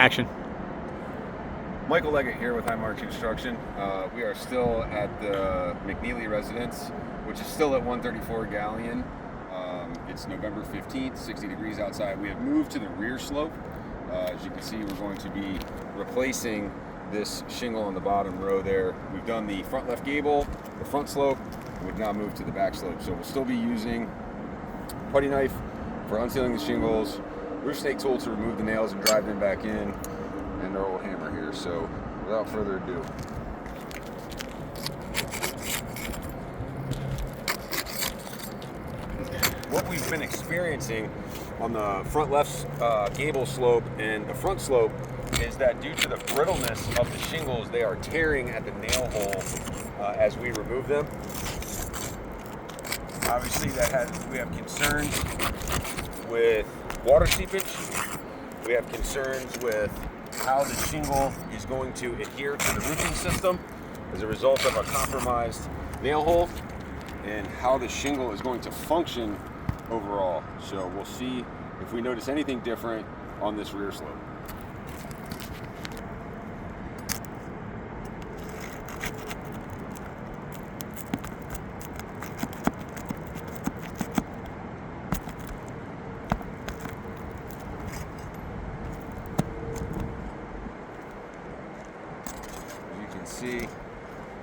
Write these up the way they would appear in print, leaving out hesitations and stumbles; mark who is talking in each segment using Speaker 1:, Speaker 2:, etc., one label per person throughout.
Speaker 1: Action.
Speaker 2: Michael Leggett here with High March Construction. We are still at the Mcneeley residence, which is still at 134 Galleon. It's November 15th, 60 degrees outside. We have moved to the rear slope. As you can see, we're going to be replacing this shingle on the bottom row there. We've done the front left gable, the front slope, and we've now moved to the back slope. So we'll still be using putty knife for unsealing the shingles, roof snake tool to remove the nails and drive them back in, and our old hammer here. So without further ado, what we've been experiencing on the front left gable slope and the front slope is that due to the brittleness of the shingles, they are tearing at the nail hole as we remove them. Obviously, we have concerns with water seepage. We have concerns with how the shingle is going to adhere to the roofing system as a result of a compromised nail hole, and how the shingle is going to function overall. So we'll see if we notice anything different on this rear slope. See,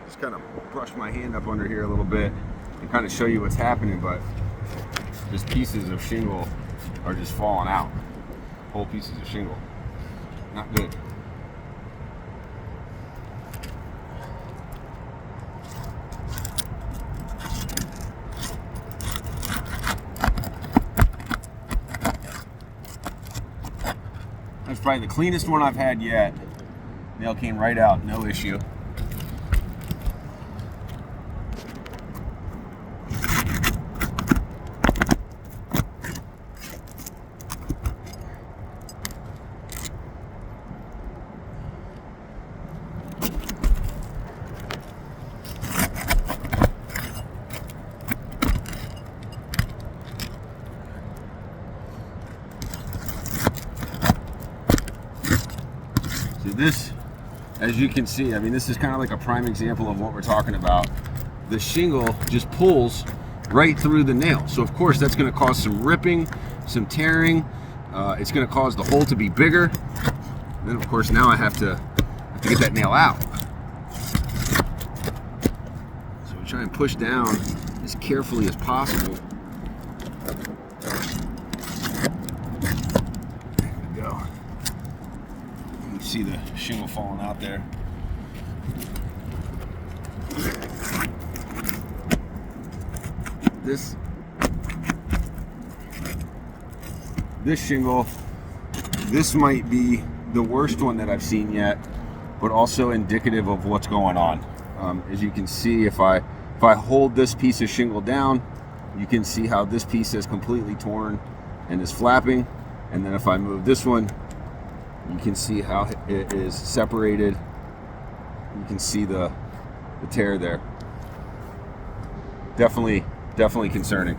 Speaker 2: just kind of brush my hand up under here a little bit and kind of show you what's happening, but just pieces of shingle are just falling out. Whole pieces of shingle. Not good. That's probably the cleanest one I've had yet. Nail came right out, no issue. So this, as you can see, I mean, this is kind of like a prime example of what we're talking about. The shingle just pulls right through the nail. So of course that's going to cause some ripping, some tearing. It's going to cause the hole to be bigger. And then of course now I have to get that nail out. So we try and push down as carefully as possible. There we go. You can see the shingle falling out there. This shingle, this might be the worst one that I've seen yet, but also indicative of what's going on. As you can see, if I hold this piece of shingle down, you can see how this piece is completely torn and is flapping. And then if I move this one, you can see how it is separated. You can see the tear there. Definitely concerning.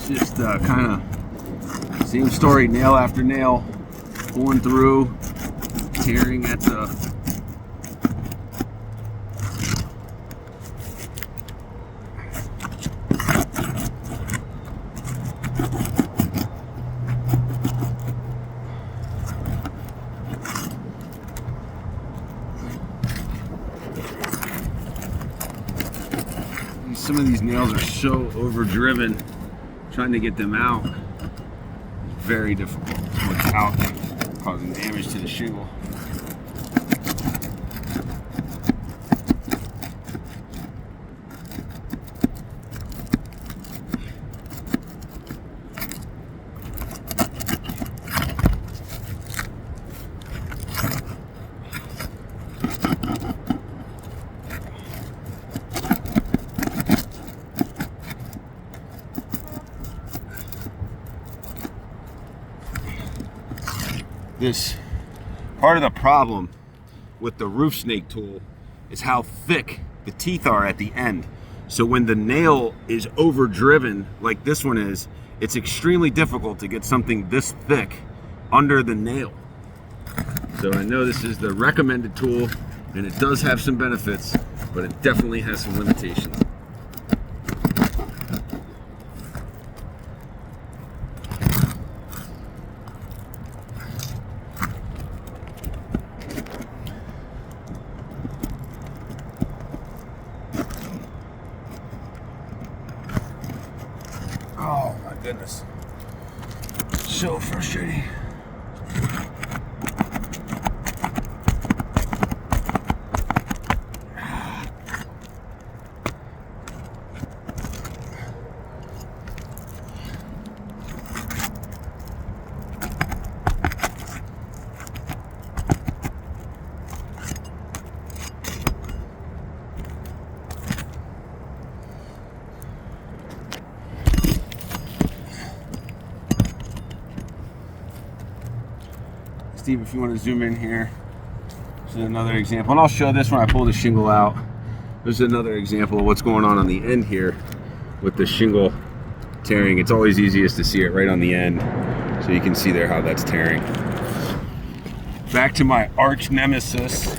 Speaker 2: Just kind of same story, nail after nail, pulling through, tearing at the some of these nails are so overdriven. Trying to get them out is very difficult without causing damage to the shingle. this. Part of the problem with the roof snake tool is how thick the teeth are at the end. So when the nail is overdriven like this one is, it's extremely difficult to get something this thick under the nail. So I know this is the recommended tool and it does have some benefits, but it definitely has some limitations. Oh my goodness. So frustrating. Steve, if you want to zoom in here, this is another example, and I'll show this when I pull the shingle out. This is another example of what's going on the end here with the shingle tearing. It's always easiest to see it right on the end, so you can see there how that's tearing. Back to my arch nemesis.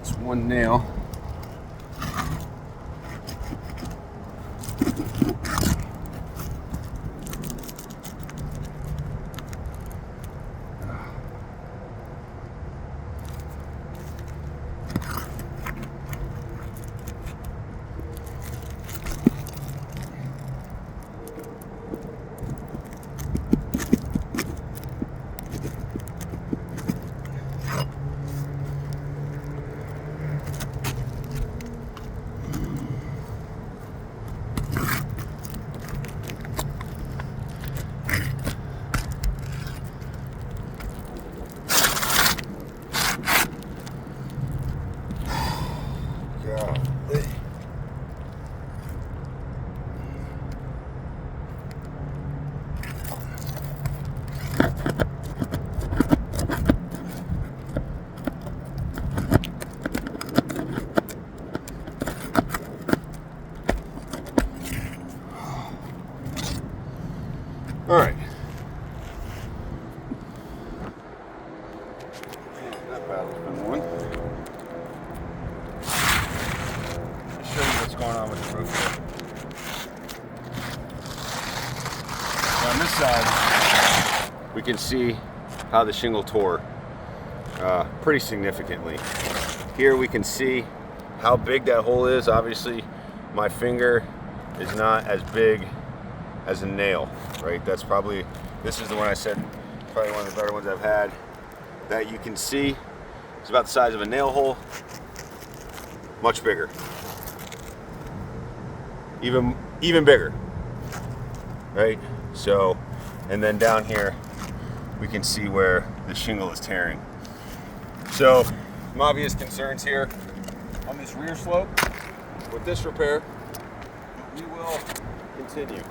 Speaker 2: It's one nail. All right. That battle's been won. I'll show you what's going on with the roof here. So on this side, we can see how the shingle tore pretty significantly. Here we can see how big that hole is. Obviously, my finger is not as big as a nail, right? That's probably, this is the one I said, probably one of the better ones I've had. That you can see, it's about the size of a nail hole, much bigger. Even bigger, right? So, and then down here, we can see where the shingle is tearing. So, some obvious concerns here on this rear slope. With this repair, we will continue.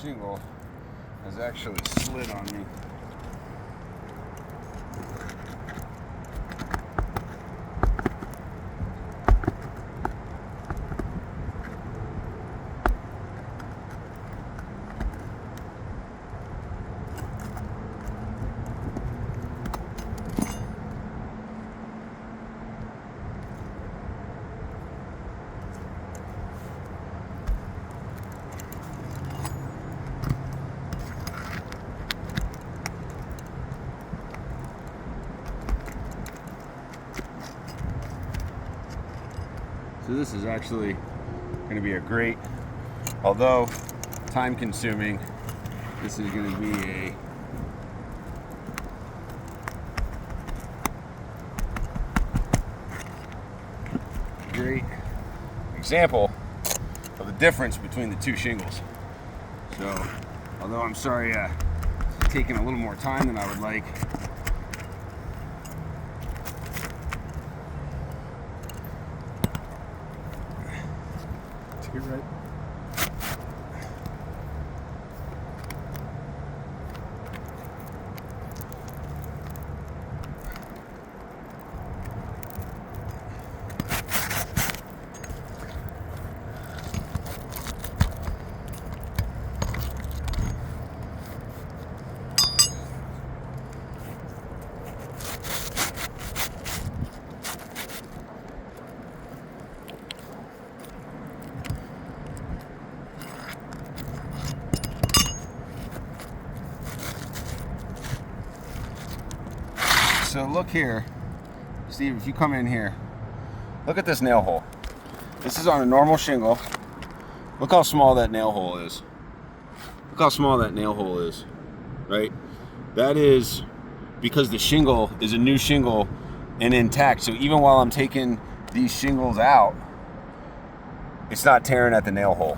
Speaker 2: shingle has actually slid on me. So this is actually going to be a great, although time consuming, this is going to be a great example of the difference between the two shingles. So, although I'm sorry it's taking a little more time than I would like,
Speaker 1: you're right.
Speaker 2: so look here, Steve, if you come in here, look at this nail hole. This is on a normal shingle. Look how small that nail hole is. Look how small that nail hole is, right? That is because the shingle is a new shingle and intact. So even while I'm taking these shingles out, it's not tearing at the nail hole.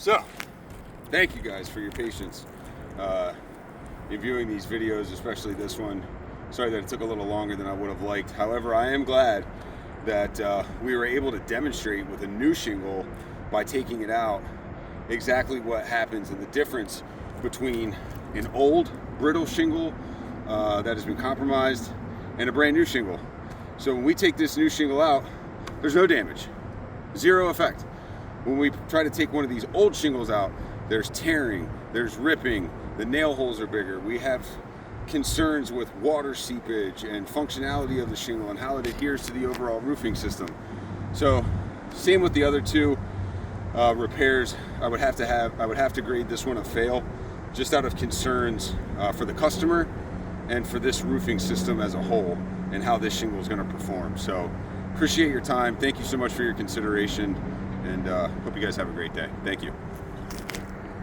Speaker 2: So, thank you guys for your patience. in viewing these videos, especially this one. Sorry that it took a little longer than I would have liked. However, I am glad that we were able to demonstrate with a new shingle, by taking it out, exactly what happens and the difference between an old brittle shingle that has been compromised and a brand new shingle. So when we take this new shingle out, there's no damage, zero effect. When we try to take one of these old shingles out, there's tearing, there's ripping, the nail holes are bigger. We have concerns with water seepage and functionality of the shingle and how it adheres to the overall roofing system. So same with the other two repairs. I would have to grade this one a fail, just out of concerns for the customer and for this roofing system as a whole and how this shingle is going to perform. So appreciate your time. Thank you so much for your consideration, and hope you guys have a great day. Thank you.